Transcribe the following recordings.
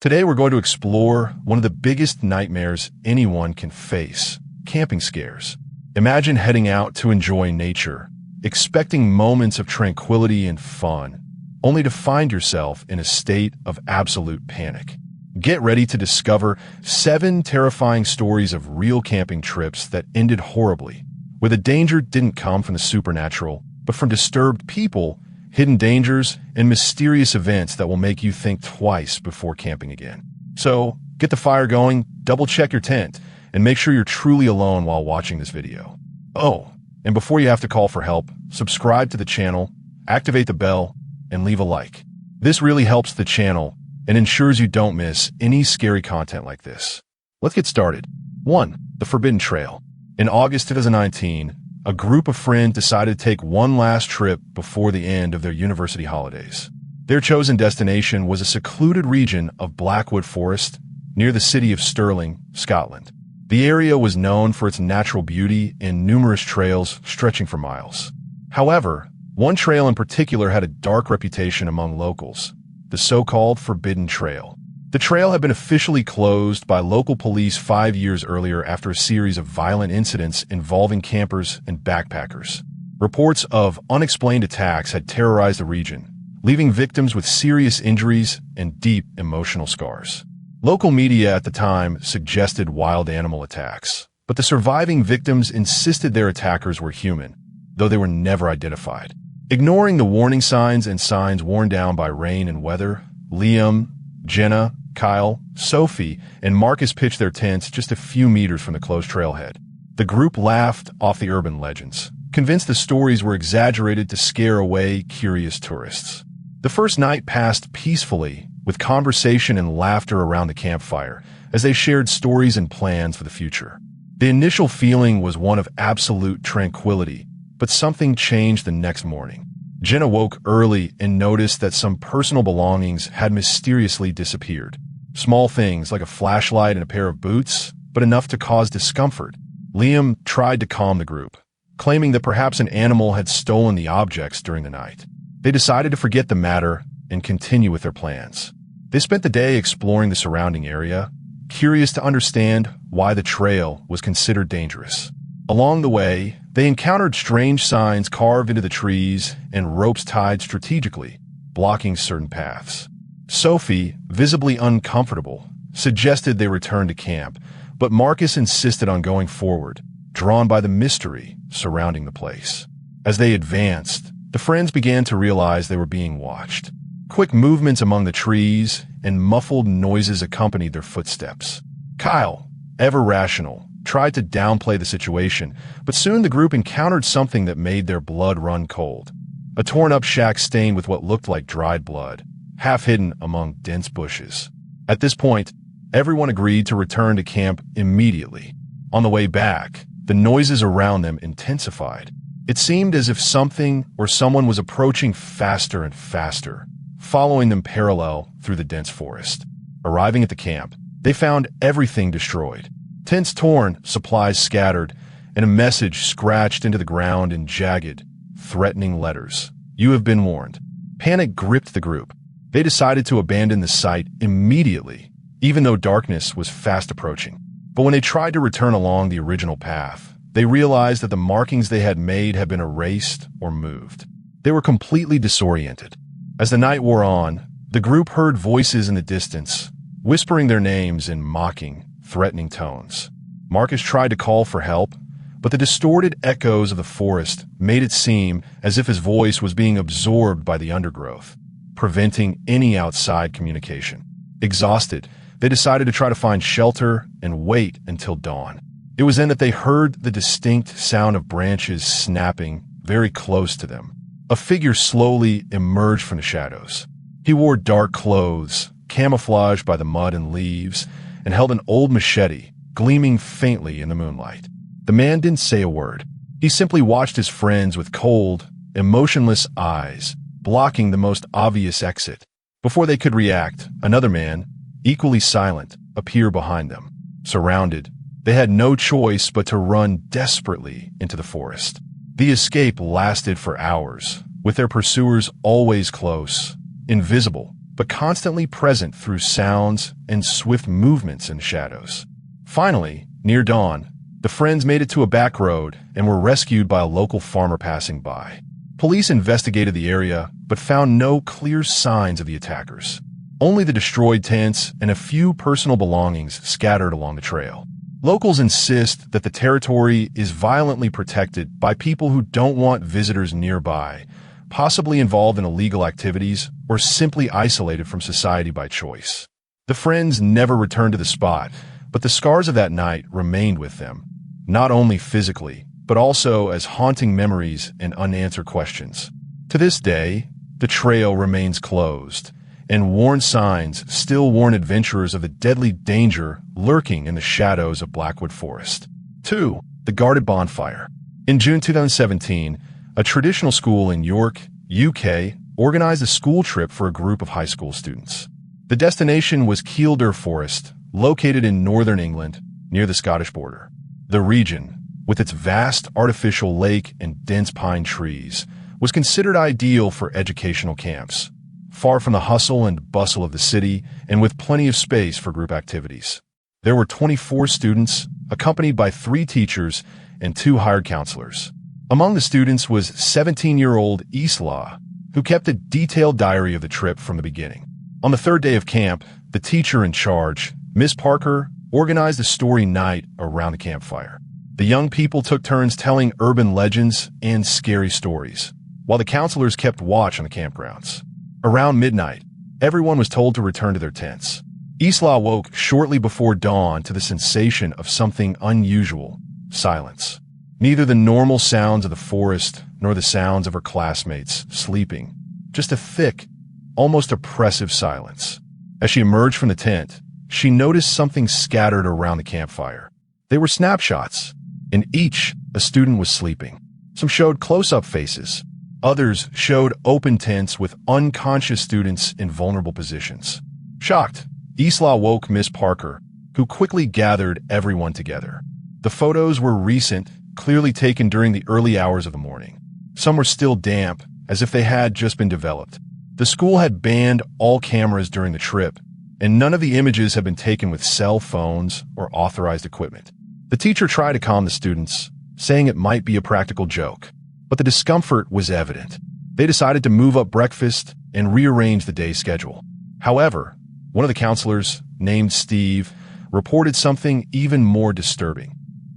Today we're going to explore one of the biggest nightmares anyone can face: camping scares. Imagine heading out to enjoy nature, expecting moments of tranquility and fun, only to find yourself in a state of absolute panic. Get ready to discover 7 terrifying stories of real camping trips that ended horribly, where the danger didn't come from the supernatural, but from disturbed people, hidden dangers, and mysterious events that will make you think twice before camping again. So, get the fire going, double-check your tent, and make sure you're truly alone while watching this video. Oh, and before you have to call for help, subscribe to the channel, activate the bell, and leave a like. This really helps the channel and ensures you don't miss any scary content like this. Let's get started. 1. The Forbidden Trail. In August 2019, a group of friends decided to take one last trip before the end of their university holidays. Their chosen destination was a secluded region of Blackwood Forest near the city of Stirling, Scotland. The area was known for its natural beauty and numerous trails stretching for miles. However, one trail in particular had a dark reputation among locals: the so-called Forbidden Trail. The trail had been officially closed by local police 5 years earlier after a series of violent incidents involving campers and backpackers. Reports of unexplained attacks had terrorized the region, leaving victims with serious injuries and deep emotional scars. Local media at the time suggested wild animal attacks, but the surviving victims insisted their attackers were human, though they were never identified. Ignoring the warning signs and signs worn down by rain and weather, Liam, Jenna, Kyle, Sophie, and Marcus pitched their tents just a few meters from the closed trailhead. The group laughed off the urban legends, convinced the stories were exaggerated to scare away curious tourists. The first night passed peacefully, with conversation and laughter around the campfire, as they shared stories and plans for the future. The initial feeling was one of absolute tranquility, but something changed the next morning. Jenna woke early and noticed that some personal belongings had mysteriously disappeared. Small things like a flashlight and a pair of boots, but enough to cause discomfort. Liam tried to calm the group, claiming that perhaps an animal had stolen the objects during the night. They decided to forget the matter and continue with their plans. They spent the day exploring the surrounding area, curious to understand why the trail was considered dangerous. Along the way, they encountered strange signs carved into the trees and ropes tied strategically, blocking certain paths. Sophie, visibly uncomfortable, suggested they return to camp, but Marcus insisted on going forward, drawn by the mystery surrounding the place. As they advanced, the friends began to realize they were being watched. Quick movements among the trees and muffled noises accompanied their footsteps. Kyle, ever rational, tried to downplay the situation, but soon the group encountered something that made their blood run cold. A torn-up shack stained with what looked like dried blood, half hidden among dense bushes. At this point, everyone agreed to return to camp immediately. On the way back, the noises around them intensified. It seemed as if something or someone was approaching faster and faster, following them parallel through the dense forest. Arriving at the camp, they found everything destroyed. Tents torn, supplies scattered, and a message scratched into the ground in jagged, threatening letters. "You have been warned." Panic gripped the group. They decided to abandon the site immediately, even though darkness was fast approaching. But when they tried to return along the original path, they realized that the markings they had made had been erased or moved. They were completely disoriented. As the night wore on, the group heard voices in the distance, whispering their names in mocking, threatening tones. Marcus tried to call for help, but the distorted echoes of the forest made it seem as if his voice was being absorbed by the undergrowth, preventing any outside communication. Exhausted, they decided to try to find shelter and wait until dawn. It was then that they heard the distinct sound of branches snapping very close to them. A figure slowly emerged from the shadows. He wore dark clothes, camouflaged by the mud and leaves, and held an old machete, gleaming faintly in the moonlight. The man didn't say a word. He simply watched his friends with cold, emotionless eyes, blocking the most obvious exit. Before they could react, another man, equally silent, appeared behind them. Surrounded, they had no choice but to run desperately into the forest. The escape lasted for hours, with their pursuers always close, invisible, but constantly present through sounds and swift movements in the shadows. Finally, near dawn, the friends made it to a back road and were rescued by a local farmer passing by. Police investigated the area, but found no clear signs of the attackers. Only the destroyed tents and a few personal belongings scattered along the trail. Locals insist that the territory is violently protected by people who don't want visitors nearby, possibly involved in illegal activities or simply isolated from society by choice. The friends never returned to the spot, but the scars of that night remained with them, not only physically, but also as haunting memories and unanswered questions. To this day, the trail remains closed, and worn signs still warn adventurers of the deadly danger lurking in the shadows of Blackwood Forest. 2. The Guarded Bonfire. In June 2017, a traditional school in York, UK, organized a school trip for a group of high school students. The destination was Kielder Forest, located in northern England, near the Scottish border. The region, with its vast artificial lake and dense pine trees, was considered ideal for educational camps, far from the hustle and bustle of the city and with plenty of space for group activities. There were 24 students, accompanied by 3 teachers and 2 hired counselors. Among the students was 17-year-old Isla, who kept a detailed diary of the trip from the beginning. On the 3rd day of camp, the teacher in charge, Miss Parker, organized a story night around the campfire. The young people took turns telling urban legends and scary stories, while the counselors kept watch on the campgrounds. Around midnight, everyone was told to return to their tents. Isla woke shortly before dawn to the sensation of something unusual: silence. Neither the normal sounds of the forest nor the sounds of her classmates sleeping, just a thick, almost oppressive silence. As she emerged from the tent, she noticed something scattered around the campfire. They were snapshots. In each, a student was sleeping. Some showed close-up faces. Others showed open tents with unconscious students in vulnerable positions. Shocked, Isla woke Miss Parker, who quickly gathered everyone together. The photos were recent, clearly taken during the early hours of the morning. Some were still damp, as if they had just been developed. The school had banned all cameras during the trip, and none of the images had been taken with cell phones or authorized equipment. The teacher tried to calm the students, saying it might be a practical joke, but the discomfort was evident. They decided to move up breakfast and rearrange the day's schedule. However, one of the counselors, named Steve, reported something even more disturbing.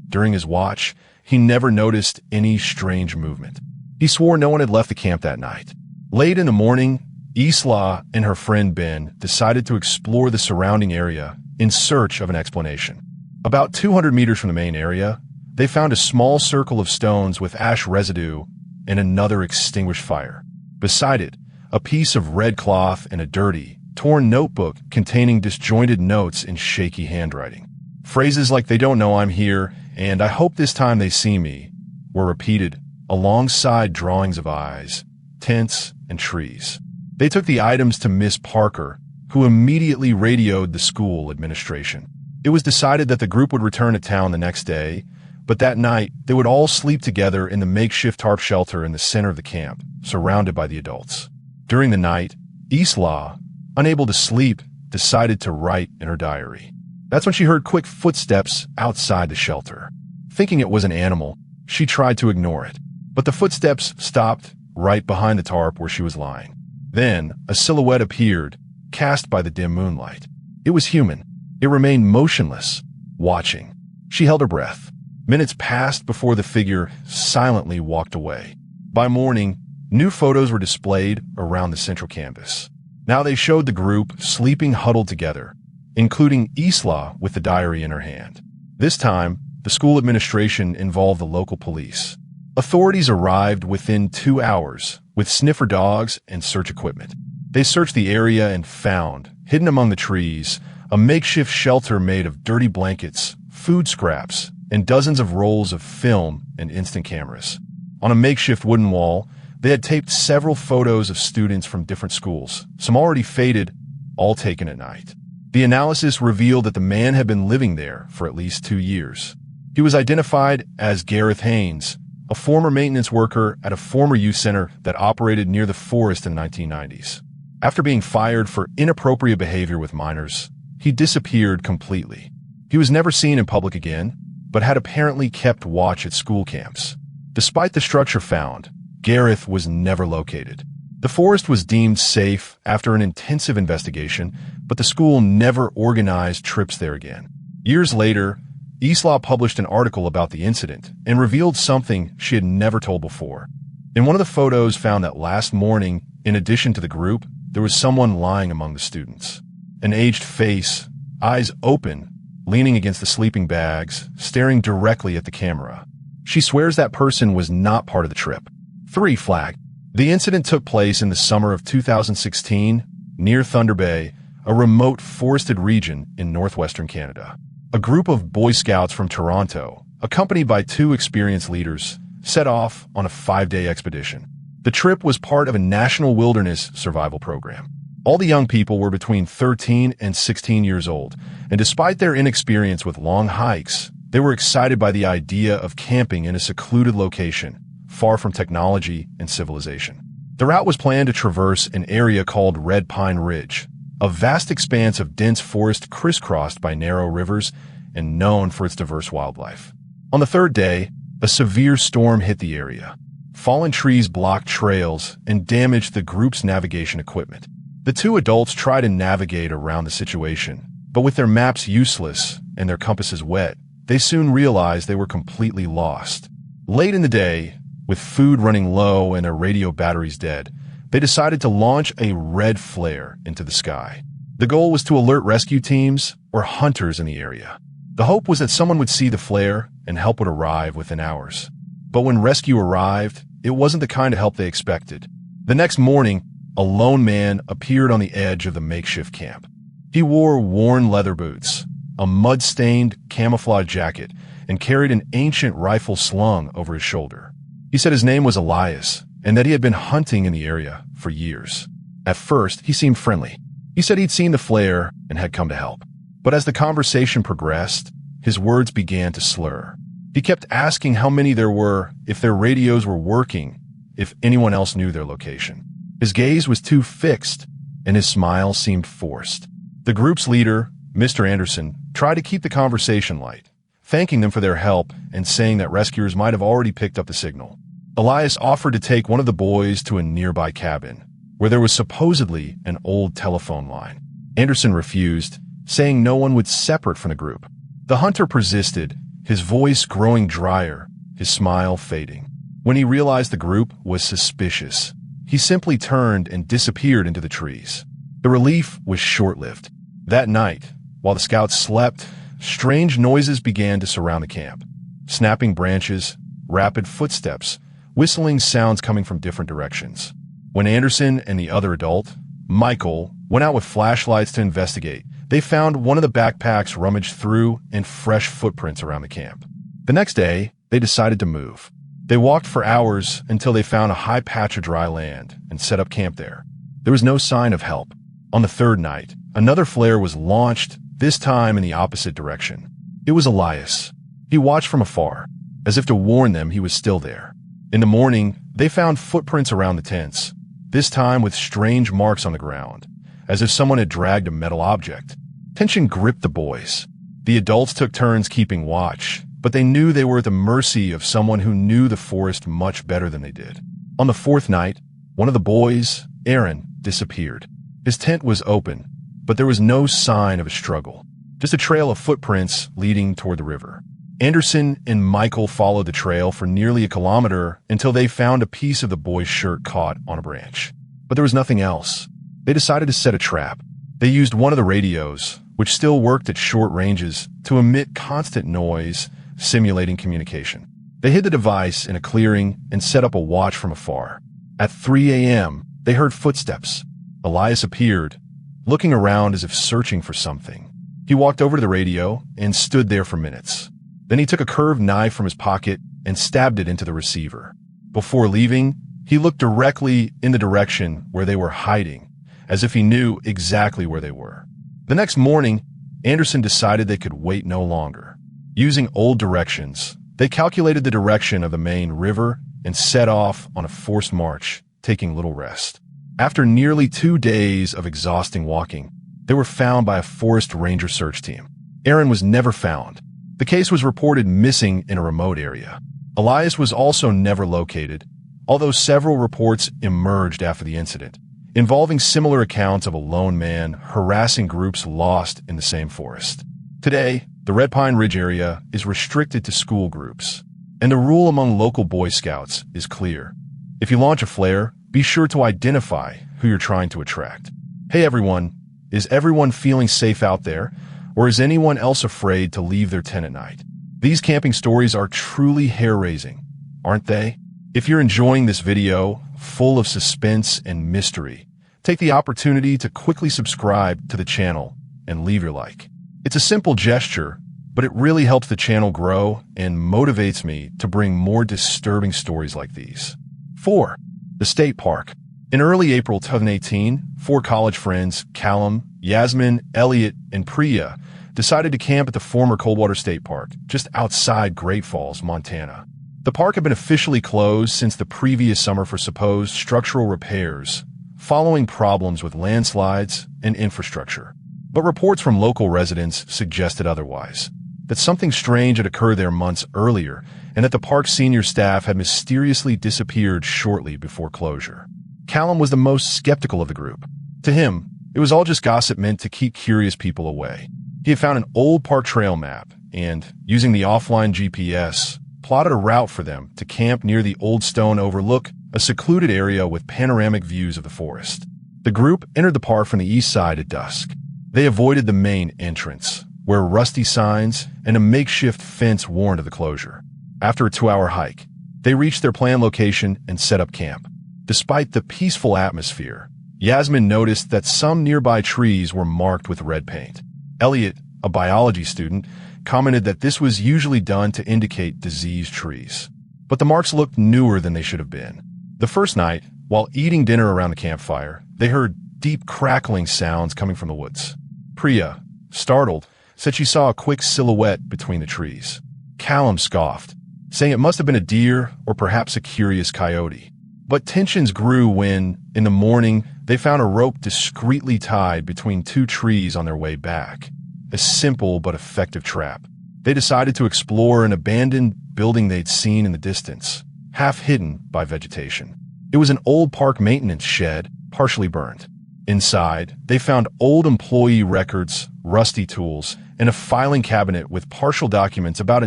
During his watch, he never noticed any strange movement. He swore no one had left the camp that night. Late in the morning, Isla and her friend Ben decided to explore the surrounding area in search of an explanation. About 200 meters from the main area, they found a small circle of stones with ash residue and another extinguished fire. Beside it, a piece of red cloth and a dirty, torn notebook containing disjointed notes in shaky handwriting. Phrases like "they don't know I'm here" and "I hope this time they see me" were repeated alongside drawings of eyes, tents, and trees. They took the items to Miss Parker, who immediately radioed the school administration. It was decided that the group would return to town the next day, but that night they would all sleep together in the makeshift tarp shelter in the center of the camp, surrounded by the adults. During the night, Isla, unable to sleep, decided to write in her diary. That's when she heard quick footsteps outside the shelter. Thinking it was an animal, she tried to ignore it, but the footsteps stopped right behind the tarp where she was lying. Then, a silhouette appeared, cast by the dim moonlight. It was human. It remained motionless, watching. She held her breath. Minutes passed before the figure silently walked away. By morning, new photos were displayed around the central campus. Now they showed the group sleeping huddled together, including Isla with the diary in her hand. This time, the school administration involved the local police. Authorities arrived within 2 hours with sniffer dogs and search equipment. They searched the area and found, hidden among the trees, a makeshift shelter made of dirty blankets, food scraps, and dozens of rolls of film and instant cameras. On a makeshift wooden wall, they had taped several photos of students from different schools, some already faded, all taken at night. The analysis revealed that the man had been living there for at least 2 years. He was identified as Gareth Haynes, a former maintenance worker at a former youth center that operated near the forest in the 1990s. After being fired for inappropriate behavior with minors, he disappeared completely. He was never seen in public again, but had apparently kept watch at school camps. Despite the structure found, Gareth was never located. The forest was deemed safe after an intensive investigation, but the school never organized trips there again. Years later, Eastlaw published an article about the incident and revealed something she had never told before. In one of the photos found that last morning, in addition to the group, there was someone lying among the students. An aged face, eyes open, leaning against the sleeping bags, staring directly at the camera. She swears that person was not part of the trip. 3 flag. The incident took place in the summer of 2016 near Thunder Bay, a remote forested region in northwestern Canada. A group of Boy Scouts from Toronto, accompanied by 2 experienced leaders, set off on a 5-day expedition. The trip was part of a national wilderness survival program. All the young people were between 13 and 16 years old, and despite their inexperience with long hikes, they were excited by the idea of camping in a secluded location, far from technology and civilization. The route was planned to traverse an area called Red Pine Ridge, a vast expanse of dense forest crisscrossed by narrow rivers and known for its diverse wildlife. On the 3rd day, a severe storm hit the area. Fallen trees blocked trails and damaged the group's navigation equipment. The 2 adults tried to navigate around the situation, but with their maps useless and their compasses wet, they soon realized they were completely lost. Late in the day, with food running low and their radio batteries dead, they decided to launch a red flare into the sky. The goal was to alert rescue teams or hunters in the area. The hope was that someone would see the flare and help would arrive within hours. But when rescue arrived, it wasn't the kind of help they expected. The next morning, a lone man appeared on the edge of the makeshift camp. He wore worn leather boots, a mud-stained camouflage jacket, and carried an ancient rifle slung over his shoulder. He said his name was Elias, and that he had been hunting in the area for years. At first, he seemed friendly. He said he'd seen the flare and had come to help. But as the conversation progressed, his words began to slur. He kept asking how many there were, if their radios were working, if anyone else knew their location. His gaze was too fixed, and his smile seemed forced. The group's leader, Mr. Anderson, tried to keep the conversation light, thanking them for their help and saying that rescuers might have already picked up the signal. Elias offered to take one of the boys to a nearby cabin, where there was supposedly an old telephone line. Anderson refused, saying no one would separate from the group. The hunter persisted, his voice growing drier, his smile fading. When he realized the group was suspicious, he simply turned and disappeared into the trees. The relief was short-lived. That night, while the scouts slept, strange noises began to surround the camp. Snapping branches, rapid footsteps, whistling sounds coming from different directions. When Anderson and the other adult, Michael, went out with flashlights to investigate, they found one of the backpacks rummaged through and fresh footprints around the camp. The next day, they decided to move. They walked for hours until they found a high patch of dry land and set up camp there. There was no sign of help. On the 3rd night, another flare was launched, this time in the opposite direction. It was Elias. He watched from afar, as if to warn them he was still there. In the morning, they found footprints around the tents, this time with strange marks on the ground, as if someone had dragged a metal object. Tension gripped the boys. The adults took turns keeping watch, but they knew they were at the mercy of someone who knew the forest much better than they did. On the 4th night, one of the boys, Aaron, disappeared. His tent was open, but there was no sign of a struggle, just a trail of footprints leading toward the river. Anderson and Michael followed the trail for nearly a kilometer until they found a piece of the boy's shirt caught on a branch. But there was nothing else. They decided to set a trap. They used one of the radios, which still worked at short ranges, to emit constant noise, simulating communication. They hid the device in a clearing and set up a watch from afar. At 3 a.m., they heard footsteps. Elias appeared, looking around as if searching for something. He walked over to the radio and stood there for minutes. Then he took a curved knife from his pocket and stabbed it into the receiver. Before leaving, he looked directly in the direction where they were hiding, as if he knew exactly where they were. The next morning, Anderson decided they could wait no longer. Using old directions, they calculated the direction of the main river and set off on a forced march, taking little rest. After nearly 2 days of exhausting walking, they were found by a forest ranger search team. Aaron was never found. The case was reported missing in a remote area. Elias was also never located, although several reports emerged after the incident, involving similar accounts of a lone man harassing groups lost in the same forest. Today, the Red Pine Ridge area is restricted to school groups, and the rule among local Boy Scouts is clear. If you launch a flare, be sure to identify who you're trying to attract. Hey everyone, is everyone feeling safe out there, or is anyone else afraid to leave their tent at night? These camping stories are truly hair-raising, aren't they? If you're enjoying this video, full of suspense and mystery, take the opportunity to quickly subscribe to the channel and leave your like. It's a simple gesture, but it really helps the channel grow and motivates me to bring more disturbing stories like these. 4. The State Park. In early April 2018, 4 college friends, Callum, Yasmin, Elliot, and Priya, decided to camp at the former Coldwater State Park, just outside Great Falls, Montana. The park had been officially closed since the previous summer for supposed structural repairs, following problems with landslides and infrastructure. But reports from local residents suggested otherwise, that something strange had occurred there months earlier, and that the park's senior staff had mysteriously disappeared shortly before closure. Callum was the most skeptical of the group. To him, it was all just gossip meant to keep curious people away. He had found an old park trail map and, using the offline GPS, plotted a route for them to camp near the Old Stone Overlook, a secluded area with panoramic views of the forest. The group entered the park from the east side at dusk. They avoided the main entrance, where rusty signs and a makeshift fence warned of the closure. After a 2-hour hike, they reached their planned location and set up camp. Despite the peaceful atmosphere, Yasmin noticed that some nearby trees were marked with red paint. Elliot, a biology student, commented that this was usually done to indicate diseased trees. But the marks looked newer than they should have been. The first night, while eating dinner around the campfire, they heard deep crackling sounds coming from the woods. Priya, startled, said she saw a quick silhouette between the trees. Callum scoffed, saying it must have been a deer or perhaps a curious coyote. But tensions grew when, in the morning, they found a rope discreetly tied between 2 trees on their way back. A simple but effective trap. They decided to explore an abandoned building they'd seen in the distance, half hidden by vegetation. It was an old park maintenance shed, partially burned. Inside, they found old employee records, rusty tools, and a filing cabinet with partial documents about a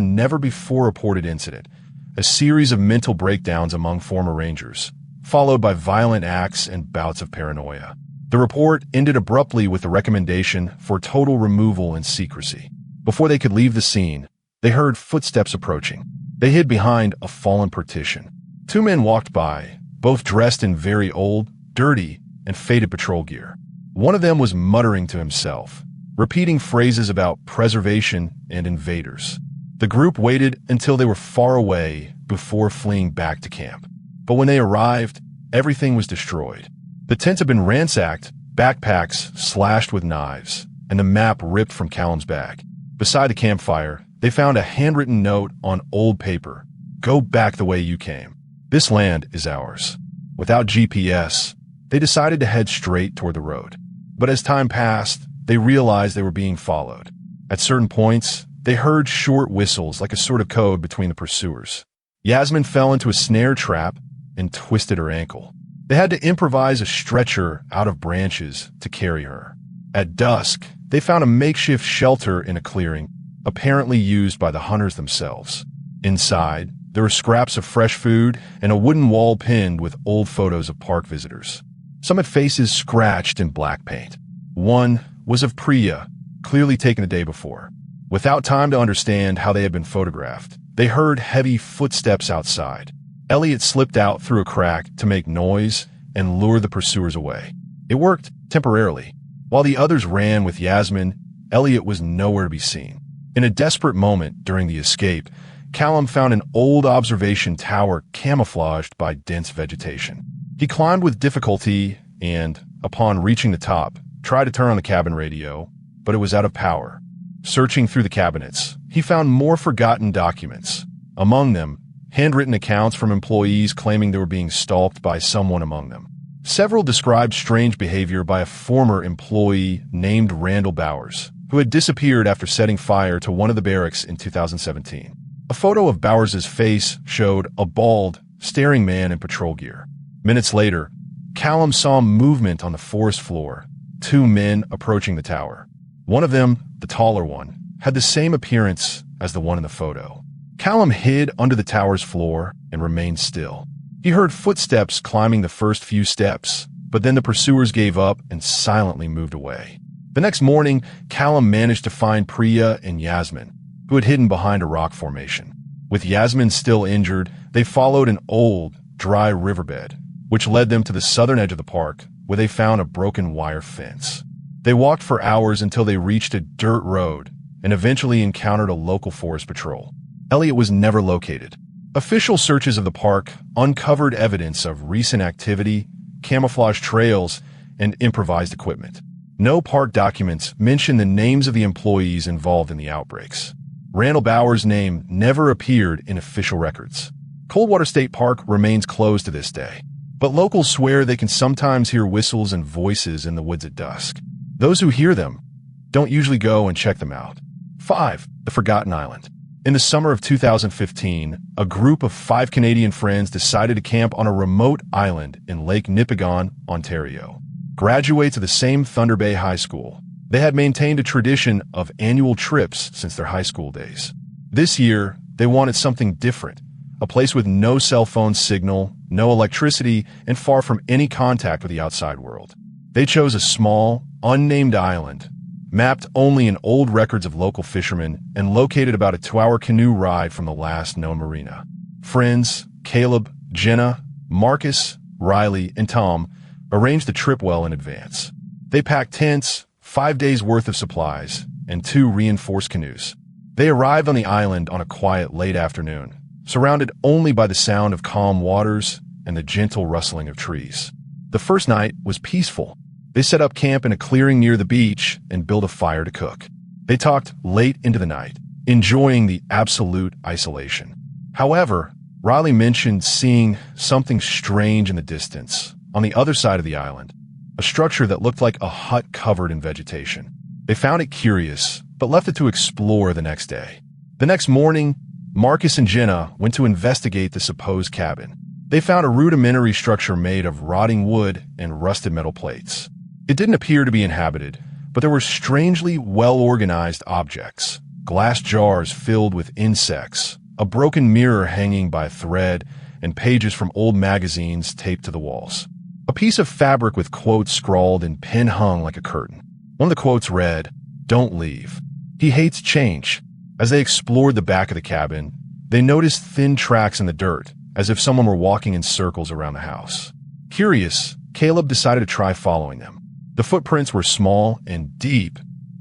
never-before-reported incident, a series of mental breakdowns among former rangers, followed by violent acts and bouts of paranoia. The report ended abruptly with a recommendation for total removal and secrecy. Before they could leave the scene, they heard footsteps approaching. They hid behind a fallen partition. 2 men walked by, both dressed in very old, dirty, and faded patrol gear. One of them was muttering to himself, repeating phrases about preservation and invaders. The group waited until they were far away before fleeing back to camp. But when they arrived, everything was destroyed. The tents had been ransacked, backpacks slashed with knives, and the map ripped from Callum's bag. Beside the campfire, they found a handwritten note on old paper. Go back the way you came. This land is ours. Without GPS, they decided to head straight toward the road. But as time passed, they realized they were being followed. At certain points, they heard short whistles like a sort of code between the pursuers. Yasmin fell into a snare trap and twisted her ankle. They had to improvise a stretcher out of branches to carry her. At dusk, they found a makeshift shelter in a clearing, apparently used by the hunters themselves. Inside, there were scraps of fresh food and a wooden wall pinned with old photos of park visitors. Some had faces scratched in black paint. One was of Priya, clearly taken the day before. Without time to understand how they had been photographed, they heard heavy footsteps outside. Elliot slipped out through a crack to make noise and lure the pursuers away. It worked temporarily. While the others ran with Yasmin, Elliot was nowhere to be seen. In a desperate moment during the escape, Callum found an old observation tower camouflaged by dense vegetation. He climbed with difficulty and, upon reaching the top, tried to turn on the cabin radio, but it was out of power. Searching through the cabinets, he found more forgotten documents. Among them, handwritten accounts from employees claiming they were being stalked by someone among them. Several described strange behavior by a former employee named Randall Bowers, who had disappeared after setting fire to one of the barracks in 2017. A photo of Bowers's face showed a bald, staring man in patrol gear. Minutes later, Callum saw movement on the forest floor, two men approaching the tower. One of them, the taller one, had the same appearance as the one in the photo. Callum hid under the tower's floor and remained still. He heard footsteps climbing the first few steps, but then the pursuers gave up and silently moved away. The next morning, Callum managed to find Priya and Yasmin, who had hidden behind a rock formation. With Yasmin still injured, they followed an old, dry riverbed, which led them to the southern edge of the park, where they found a broken wire fence. They walked for hours until they reached a dirt road and eventually encountered a local forest patrol. Elliot was never located. Official searches of the park uncovered evidence of recent activity, camouflage trails, and improvised equipment. No park documents mention the names of the employees involved in the outbreaks. Randall Bowers' name never appeared in official records. Coldwater State Park remains closed to this day, but locals swear they can sometimes hear whistles and voices in the woods at dusk. Those who hear them don't usually go and check them out. 5. The Forgotten Island. In the summer of 2015, a group of 5 Canadian friends decided to camp on a remote island in Lake Nipigon, Ontario. Graduates of the same Thunder Bay High School, they had maintained a tradition of annual trips since their high school days. This year, they wanted something different, a place with no cell phone signal, no electricity, and far from any contact with the outside world. They chose a small, unnamed island, mapped only in old records of local fishermen, and located about a 2-hour canoe ride from the last known marina. Friends, Caleb, Jenna, Marcus, Riley, and Tom arranged the trip well in advance. They packed tents, 5 days' worth of supplies, and 2 reinforced canoes. They arrived on the island on a quiet late afternoon, surrounded only by the sound of calm waters and the gentle rustling of trees. The first night was peaceful. They set up camp in a clearing near the beach and built a fire to cook. They talked late into the night, enjoying the absolute isolation. However, Riley mentioned seeing something strange in the distance, on the other side of the island, a structure that looked like a hut covered in vegetation. They found it curious, but left it to explore the next day. The next morning, Marcus and Jenna went to investigate the supposed cabin. They found a rudimentary structure made of rotting wood and rusted metal plates. It didn't appear to be inhabited, but there were strangely well-organized objects, glass jars filled with insects, a broken mirror hanging by a thread, and pages from old magazines taped to the walls. A piece of fabric with quotes scrawled and pen hung like a curtain. One of the quotes read, "Don't leave. He hates change." As they explored the back of the cabin, they noticed thin tracks in the dirt, as if someone were walking in circles around the house. Curious, Caleb decided to try following them. The footprints were small and deep,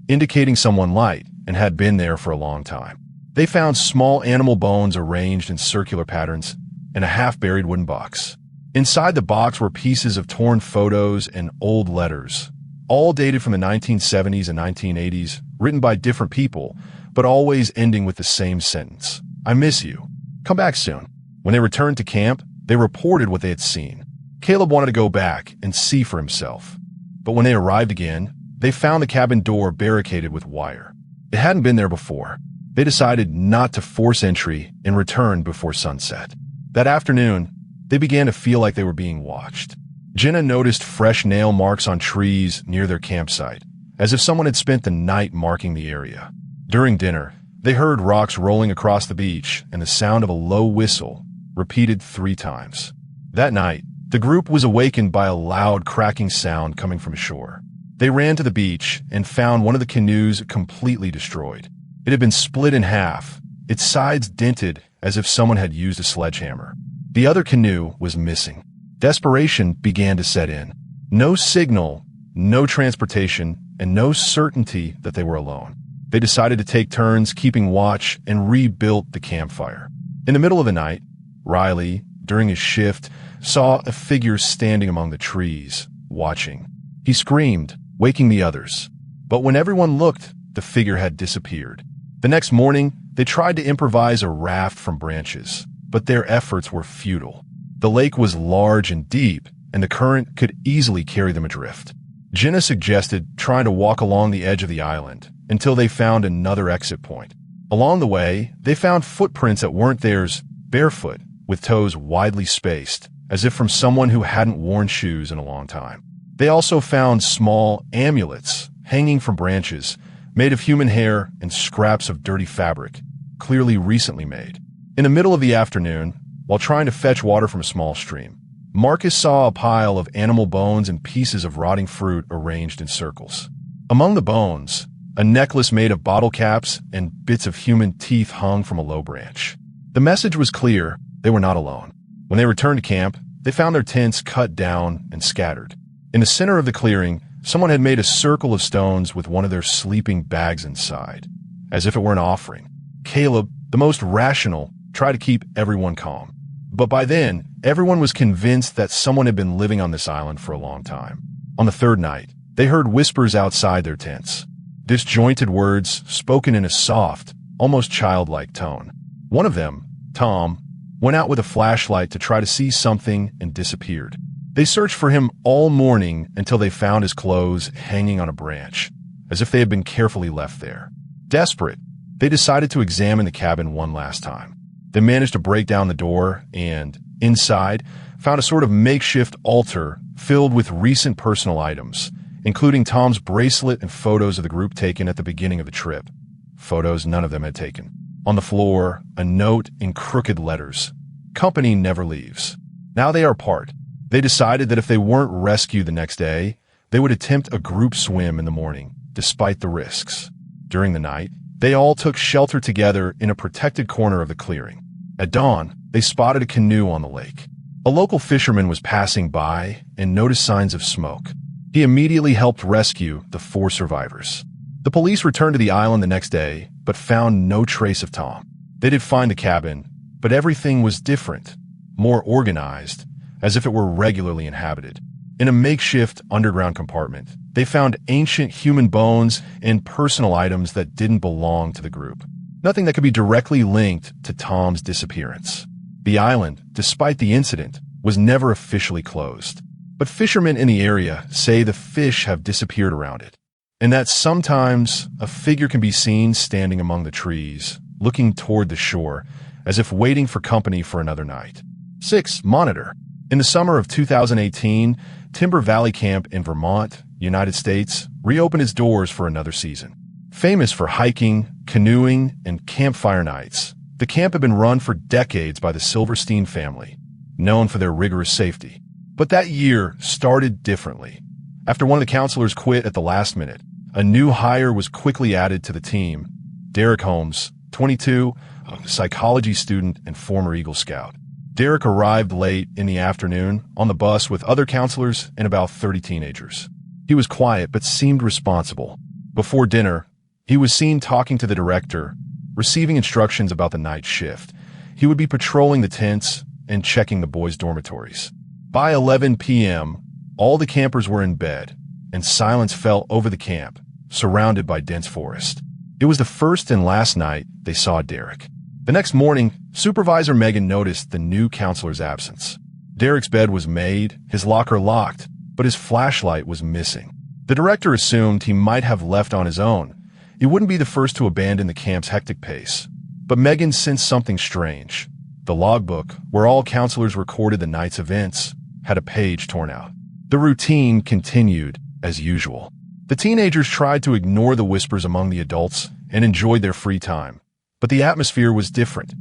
indicating someone light and had been there for a long time. They found small animal bones arranged in circular patterns and a half-buried wooden box. Inside the box were pieces of torn photos and old letters, all dated from the 1970s and 1980s, written by different people, but always ending with the same sentence: "I miss you. Come back soon." When they returned to camp, they reported what they had seen. Caleb wanted to go back and see for himself. But when they arrived again, they found the cabin door barricaded with wire. It hadn't been there before. They decided not to force entry and returned before sunset. That afternoon, they began to feel like they were being watched. Jenna noticed fresh nail marks on trees near their campsite, as if someone had spent the night marking the area. During dinner, they heard rocks rolling across the beach and the sound of a low whistle, repeated 3 times. That night, the group was awakened by a loud cracking sound coming from shore. They ran to the beach and found one of the canoes completely destroyed. It had been split in half, its sides dented as if someone had used a sledgehammer. The other canoe was missing. Desperation began to set in. No signal, no transportation, and no certainty that they were alone. They decided to take turns keeping watch and rebuilt the campfire. In the middle of the night, Riley, during his shift, saw a figure standing among the trees, watching. He screamed, waking the others. But when everyone looked, the figure had disappeared. The next morning, they tried to improvise a raft from branches, but their efforts were futile. The lake was large and deep, and the current could easily carry them adrift. Jenna suggested trying to walk along the edge of the island until they found another exit point. Along the way, they found footprints that weren't theirs, barefoot, with toes widely spaced, as if from someone who hadn't worn shoes in a long time. They also found small amulets hanging from branches, made of human hair and scraps of dirty fabric, clearly recently made. In the middle of the afternoon, while trying to fetch water from a small stream, Marcus saw a pile of animal bones and pieces of rotting fruit arranged in circles. Among the bones, a necklace made of bottle caps and bits of human teeth hung from a low branch. The message was clear: they were not alone. When they returned to camp, they found their tents cut down and scattered. In the center of the clearing, someone had made a circle of stones with one of their sleeping bags inside, as if it were an offering. Caleb, the most rational, tried to keep everyone calm. But by then, everyone was convinced that someone had been living on this island for a long time. On the third night, they heard whispers outside their tents. Disjointed words spoken in a soft, almost childlike tone. One of them, Tom, went out with a flashlight to try to see something and disappeared. They searched for him all morning until they found his clothes hanging on a branch, as if they had been carefully left there. Desperate, they decided to examine the cabin one last time. They managed to break down the door and, inside, found a sort of makeshift altar filled with recent personal items, including Tom's bracelet and photos of the group taken at the beginning of the trip. Photos none of them had taken. On the floor, a note in crooked letters: "Company never leaves." Now they are apart. They decided that if they weren't rescued the next day, they would attempt a group swim in the morning, despite the risks. During the night, they all took shelter together in a protected corner of the clearing. At dawn, they spotted a canoe on the lake. A local fisherman was passing by and noticed signs of smoke. He immediately helped rescue the 4 survivors. The police returned to the island the next day, but found no trace of Tom. They did find the cabin, but everything was different, more organized, as if it were regularly inhabited. In a makeshift underground compartment, they found ancient human bones and personal items that didn't belong to the group. Nothing that could be directly linked to Tom's disappearance. The island, despite the incident, was never officially closed. But fishermen in the area say the fish have disappeared around it, and that sometimes a figure can be seen standing among the trees, looking toward the shore, as if waiting for company for another night. 6. Monitor. In the summer of 2018, Timber Valley Camp in Vermont, United States, reopened its doors for another season. Famous for hiking, canoeing, and campfire nights, the camp had been run for decades by the Silverstein family, known for their rigorous safety. But that year started differently. After one of the counselors quit at the last minute, a new hire was quickly added to the team: Derek Holmes, 22, a psychology student and former Eagle Scout. Derek arrived late in the afternoon on the bus with other counselors and about 30 teenagers. He was quiet but seemed responsible. Before dinner, he was seen talking to the director, receiving instructions about the night shift. He would be patrolling the tents and checking the boys' dormitories. By 11 p.m., all the campers were in bed, and silence fell over the camp, surrounded by dense forest. It was the first and last night they saw Derek. The next morning, Supervisor Megan noticed the new counselor's absence. Derek's bed was made, his locker locked, but his flashlight was missing. The director assumed he might have left on his own. He wouldn't be the first to abandon the camp's hectic pace. But Megan sensed something strange. The logbook, where all counselors recorded the night's events, had a page torn out. The routine continued as usual. The teenagers tried to ignore the whispers among the adults and enjoyed their free time. But the atmosphere was different.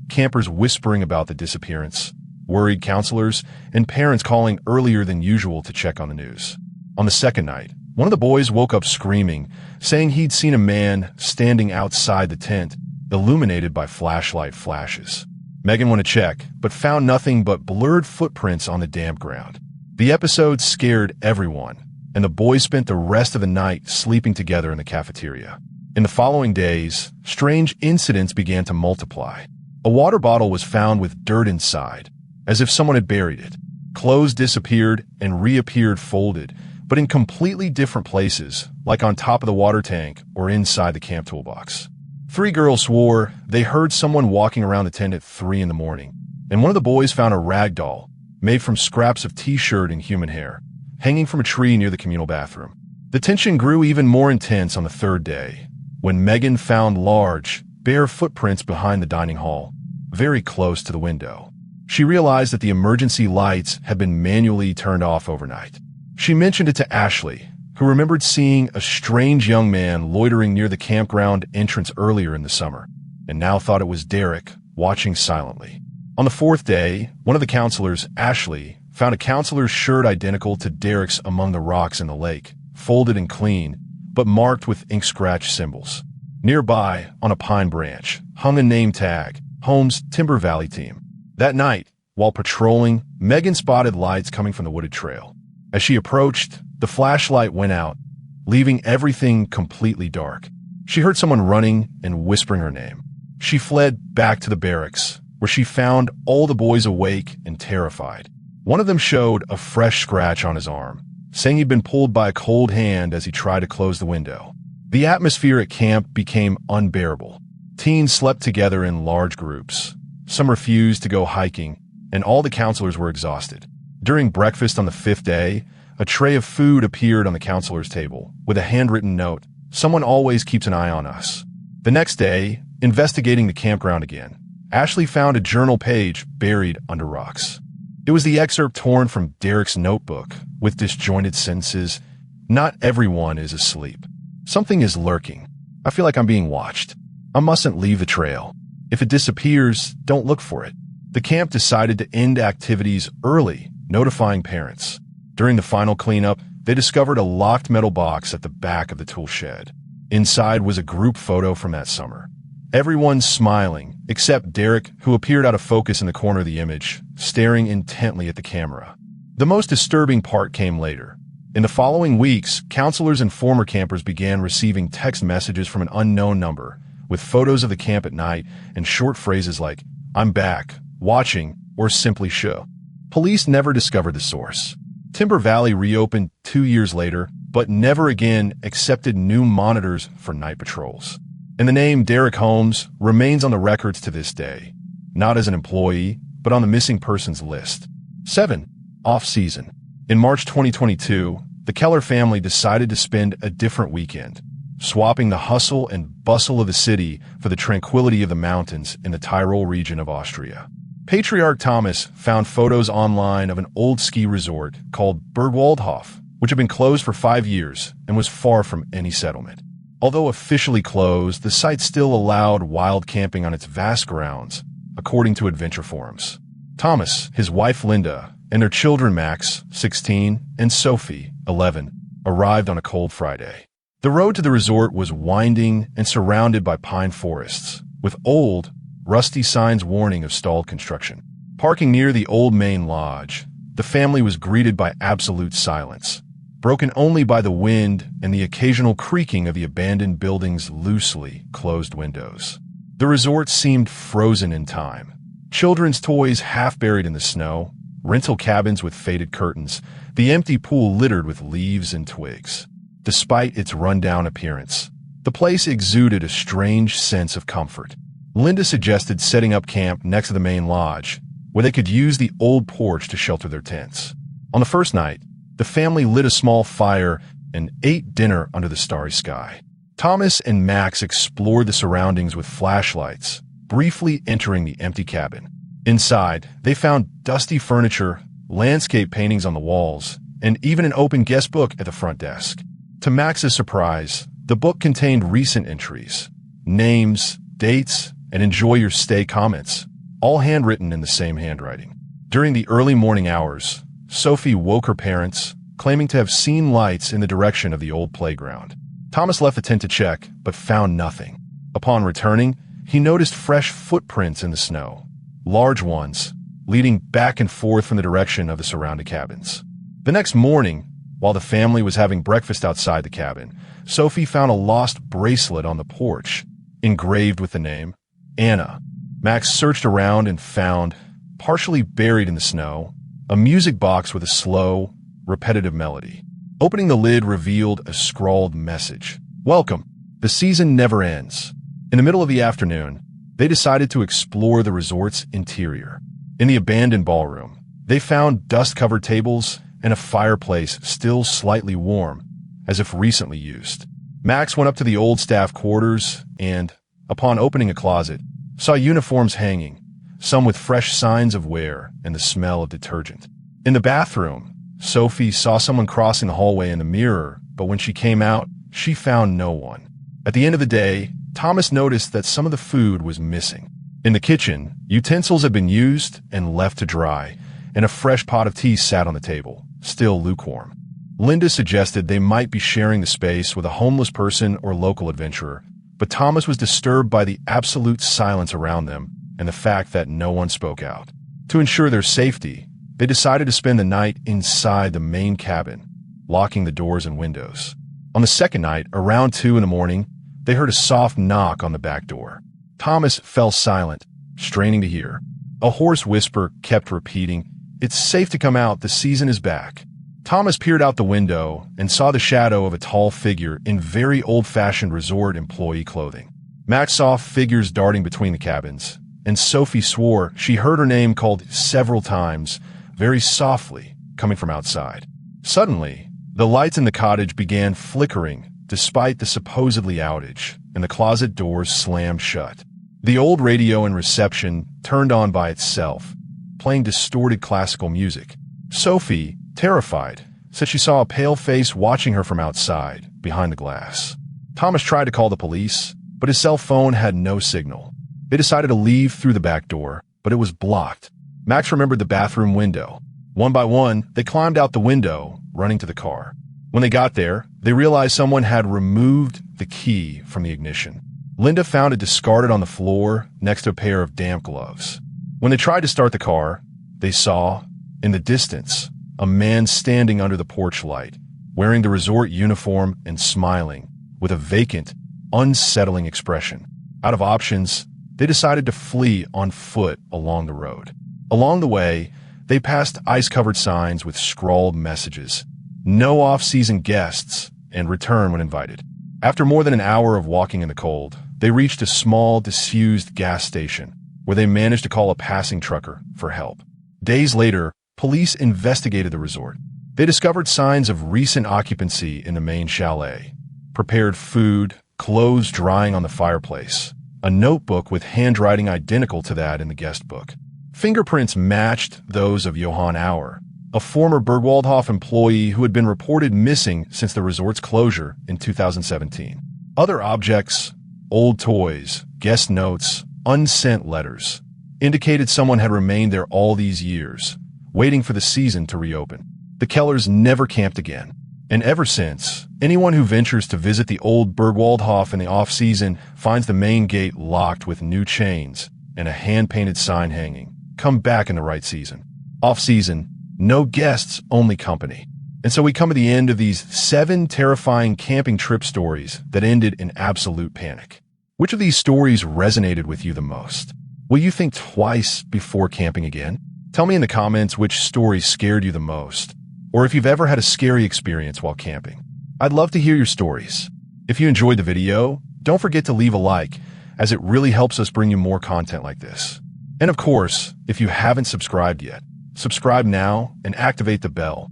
Campers whispering about the disappearance, worried counselors, and parents calling earlier than usual to check on the news. On the second night, one of the boys woke up screaming, saying he'd seen a man standing outside the tent, illuminated by flashlight flashes. Megan went to check, but found nothing but blurred footprints on the damp ground. The episode scared everyone, and the boys spent the rest of the night sleeping together in the cafeteria. In the following days, strange incidents began to multiply. A water bottle was found with dirt inside, as if someone had buried it. Clothes disappeared and reappeared folded, but in completely different places, like on top of the water tank or inside the camp toolbox. 3 girls swore they heard someone walking around the tent at 3 in the morning, and one of the boys found a rag doll, made from scraps of t-shirt and human hair, hanging from a tree near the communal bathroom. The tension grew even more intense on the third day, when Megan found large, bare footprints behind the dining hall, very close to the window. She realized that the emergency lights had been manually turned off overnight. She mentioned it to Ashley, who remembered seeing a strange young man loitering near the campground entrance earlier in the summer, and now thought it was Derek, watching silently. On the fourth day, one of the counselors, Ashley, found a counselor's shirt identical to Derek's among the rocks in the lake, folded and clean, but marked with ink scratch symbols. Nearby, on a pine branch, hung a name tag, Holmes Timber Valley Team. That night, while patrolling, Megan spotted lights coming from the wooded trail. As she approached, the flashlight went out, leaving everything completely dark. She heard someone running and whispering her name. She fled back to the barracks, where she found all the boys awake and terrified. One of them showed a fresh scratch on his arm, saying he'd been pulled by a cold hand as he tried to close the window. The atmosphere at camp became unbearable. Teens slept together in large groups. Some refused to go hiking, and all the counselors were exhausted. During breakfast on the fifth day, a tray of food appeared on the counselor's table, with a handwritten note, "Someone always keeps an eye on us." The next day, investigating the campground again, Ashley found a journal page buried under rocks. It was the excerpt torn from Derek's notebook, with disjointed sentences. "Not everyone is asleep. Something is lurking. I feel like I'm being watched. I mustn't leave the trail. If it disappears, don't look for it." The camp decided to end activities early, notifying parents. During the final cleanup, they discovered a locked metal box at the back of the tool shed. Inside was a group photo from that summer. Everyone smiling, except Derek, who appeared out of focus in the corner of the image, staring intently at the camera. The most disturbing part came later. In the following weeks, counselors and former campers began receiving text messages from an unknown number, with photos of the camp at night and short phrases like, "I'm back," "watching," or simply "show." Police never discovered the source. Timber Valley reopened 2 years later, but never again accepted new monitors for night patrols. And the name Derek Holmes remains on the records to this day, not as an employee, but on the missing persons list. 7. Off-season. In March 2022, the Keller family decided to spend a different weekend, swapping the hustle and bustle of the city for the tranquility of the mountains in the Tyrol region of Austria. Patriarch Thomas found photos online of an old ski resort called Bergwaldhof, which had been closed for 5 years and was far from any settlement. Although officially closed, the site still allowed wild camping on its vast grounds, according to adventure forums. Thomas, his wife Linda, and their children Max, 16, and Sophie, 11, arrived on a cold Friday. The road to the resort was winding and surrounded by pine forests, with old, rusty signs warning of stalled construction. Parking near the old main lodge, the family was greeted by absolute silence, broken only by the wind and the occasional creaking of the abandoned building's loosely closed windows. The resort seemed frozen in time. Children's toys half buried in the snow, rental cabins with faded curtains, the empty pool littered with leaves and twigs. Despite its rundown appearance, the place exuded a strange sense of comfort. Linda suggested setting up camp next to the main lodge, where they could use the old porch to shelter their tents. On the first night, the family lit a small fire and ate dinner under the starry sky. Thomas and Max explored the surroundings with flashlights, briefly entering the empty cabin. Inside, they found dusty furniture, landscape paintings on the walls, and even an open guest book at the front desk. To Max's surprise, the book contained recent entries, names, dates, and enjoy your stay comments, all handwritten in the same handwriting. During the early morning hours, Sophie woke her parents, claiming to have seen lights in the direction of the old playground. Thomas left the tent to check, but found nothing. Upon returning, he noticed fresh footprints in the snow, large ones, leading back and forth from the direction of the surrounding cabins. The next morning, while the family was having breakfast outside the cabin, Sophie found a lost bracelet on the porch, engraved with the name Anna. Max searched around and found, partially buried in the snow, a music box with a slow, repetitive melody. Opening the lid revealed a scrawled message. "Welcome. The season never ends." In the middle of the afternoon, they decided to explore the resort's interior. In the abandoned ballroom, They found dust-covered tables and a fireplace still slightly warm, as if recently used. Max went up to the old staff quarters and, upon opening a closet, saw uniforms hanging, some with fresh signs of wear and the smell of detergent. In the bathroom, Sophie saw someone crossing the hallway in the mirror, but when she came out, she found no one. At the end of the day, Thomas noticed that some of the food was missing. In the kitchen, utensils had been used and left to dry, and a fresh pot of tea sat on the table, still lukewarm. Linda suggested they might be sharing the space with a homeless person or local adventurer, but Thomas was disturbed by the absolute silence around them and the fact that no one spoke out. To ensure their safety, they decided to spend the night inside the main cabin, locking the doors and windows. On the second night, around 2 a.m, they heard a soft knock on the back door. Thomas fell silent, straining to hear. A hoarse whisper kept repeating, "It's safe to come out, the season is back." Thomas peered out the window and saw the shadow of a tall figure in very old-fashioned resort employee clothing. Max saw figures darting between the cabins, and Sophie swore she heard her name called several times, very softly, coming from outside. Suddenly, the lights in the cottage began flickering despite the supposedly outage, and the closet doors slammed shut. The old radio in reception turned on by itself, playing distorted classical music. Sophie, terrified, said she saw a pale face watching her from outside, behind the glass. Thomas tried to call the police, but his cell phone had no signal. They decided to leave through the back door, but it was blocked. Max remembered the bathroom window. One by one, they climbed out the window, running to the car. When they got there, they realized someone had removed the key from the ignition. Linda found it discarded on the floor next to a pair of damp gloves. When they tried to start the car, they saw, in the distance, a man standing under the porch light, wearing the resort uniform and smiling, with a vacant, unsettling expression. Out of options, they decided to flee on foot along the road. Along the way, they passed ice-covered signs with scrawled messages, "No off-season guests," and "Return when invited." After more than an hour of walking in the cold, they reached a small, disused gas station, where they managed to call a passing trucker for help. Days later, police investigated the resort. They discovered signs of recent occupancy in the main chalet, prepared food, clothes drying on the fireplace, a notebook with handwriting identical to that in the guest book. Fingerprints matched those of Johann Auer, a former Bergwaldhof employee who had been reported missing since the resort's closure in 2017. Other objects, old toys, guest notes, unsent letters, indicated someone had remained there all these years, waiting for the season to reopen. The Kellers never camped again, and ever since, anyone who ventures to visit the old Bergwaldhof in the off-season finds the main gate locked with new chains and a hand-painted sign hanging, "Come back in the right season." Off-season, no guests, only company. And so we come to the end of these 7 terrifying camping trip stories that ended in absolute panic. Which of these stories resonated with you the most? Will you think twice before camping again? Tell me in the comments which story scared you the most, or if you've ever had a scary experience while camping. I'd love to hear your stories. If you enjoyed the video, don't forget to leave a like, as it really helps us bring you more content like this. And of course, if you haven't subscribed yet, subscribe now and activate the bell